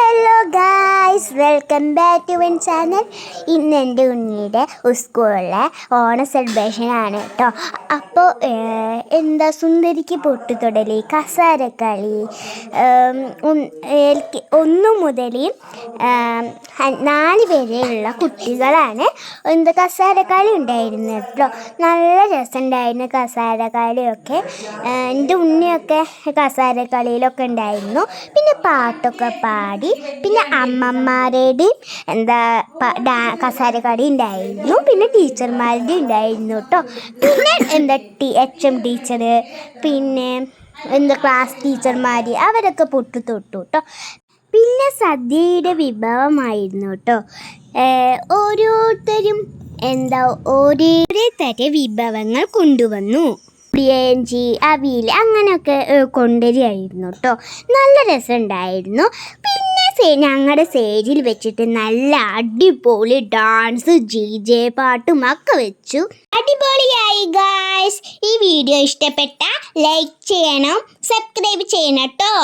Hello guys, welcome back to my channel. ഇന്ന് എൻ്റെ ഉണ്ണിയുടെ സ്കൂളിലെ ഓണ സെലിബ്രേഷൻ ആണ് കേട്ടോ. അപ്പോൾ സുന്ദരിക്ക് പൊട്ടുതൊടലി, കസാരക്കളി, 1 മുതൽ 4 വരെയുള്ള കുട്ടികളാണ് കസാരക്കളി ഉണ്ടായിരുന്നു കേട്ടോ. നല്ല രസമുണ്ടായിരുന്നു കസാരക്കളിയൊക്കെ. എൻ്റെ ഉണ്ണിയൊക്കെ കസാരക്കളിയിലൊക്കെ ഉണ്ടായിരുന്നു. പിന്നെ പാട്ടൊക്കെ പാടി, പിന്നെ അമ്മമാരുടെയും കസാരക്കളി ഉണ്ടായിരുന്നു. പിന്നെ ടീച്ചർമാരുടെ ഉണ്ടായിരുന്നു കേട്ടോ. പിന്നെ HM ടീച്ചർ, പിന്നെ ക്ലാസ് ടീച്ചർമാർ അവരൊക്കെ പൊട്ടു തൊട്ടു കേട്ടോ. പിന്നെ സദ്യയുടെ വിഭവമായിരുന്നു കേട്ടോ. ഓരോരുത്തരും ഓരോ തരം വിഭവങ്ങൾ കൊണ്ടുവന്നു. ബിരിയാണി, അവിയൽ അങ്ങനെയൊക്കെ കൊണ്ടുവരികയായിരുന്നു കേട്ടോ. നല്ല രസമുണ്ടായിരുന്നു. പിന്നെ ഞങ്ങളുടെ സ്റ്റേജിൽ വെച്ചിട്ട് നല്ല അടിപൊളി ഡാൻസ്, DJ പാട്ടും ഒക്കെ വെച്ചു. അടിപൊളിയായി ഗായ്സ്. ഈ വീഡിയോ ഇഷ്ടപ്പെട്ട ലൈക്ക് ചെയ്യണം, സബ്സ്ക്രൈബ് ചെയ്യണം കേട്ടോ.